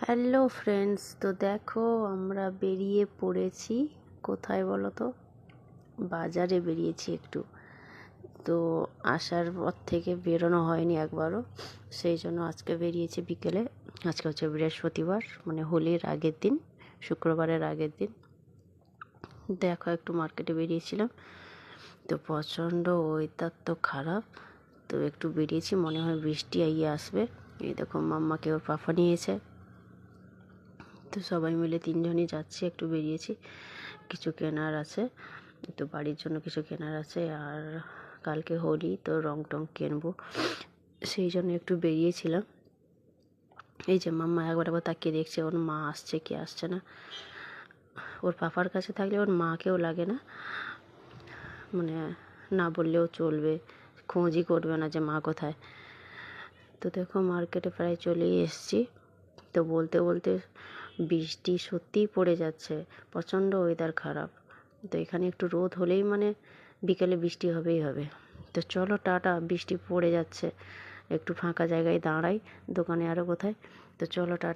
Hello friends, তো দেখো আমরা বেরিয়ে পড়েছি। কোথায় বলো তো? বাজারে বেরিয়েছি একটু। তো আসার পর থেকে বেরোনো হয়নি একবারও, সেই জন্য আজকে বেরিয়েছি বিকেলে। আজকে হচ্ছে বৃহস্পতিবার, মানে হোলির আগের দিন, শুক্রবারের আগের দিন। দেখো একটু মার্কেটে বেরিয়েছিলাম, তো প্রচণ্ড ওয়েদার তো খারাপ। তো একটু বেরিয়েছি, মনে হয় বৃষ্টি আসবে। এই দেখো মাম্মাকে ওর পাপা নিয়েছে, তো সবাই মিলে তিনজনই যাচ্ছি, একটু বেরিয়েছি। কিছু কেনার আছে, তো বাড়ির জন্য কিছু কেনার আছে, আর কালকে হোলি, তো রং টং কিনবো, সেই জন্য একটু বেরিয়েছিলাম। এই যে মাম্মা একবার তাকিয়ে দেখছে ওর মা আসছে কি আসছে না। ওর পাপার কাছে থাকলে ওর মাকেও লাগে না, মানে না বললেও চলবে, খোঁজই করবে না যে মা কোথায়। তো দেখো মার্কেটে প্রায় চলেই এসেছি। তো বলতে বলতে বৃষ্টি সত্যিই পড়ে যাচ্ছে, প্রচণ্ড ওয়েদার খারাপ। তো এখানে একটু রোদ হলেই মানে বিকেলে বৃষ্টি হবেই হবে। তো চলো টাটা, বৃষ্টি পড়ে যাচ্ছে, একটু ফাঁকা জায়গায় দাঁড়াই, দোকানে আরও কোথায়। তো চলো টাটা।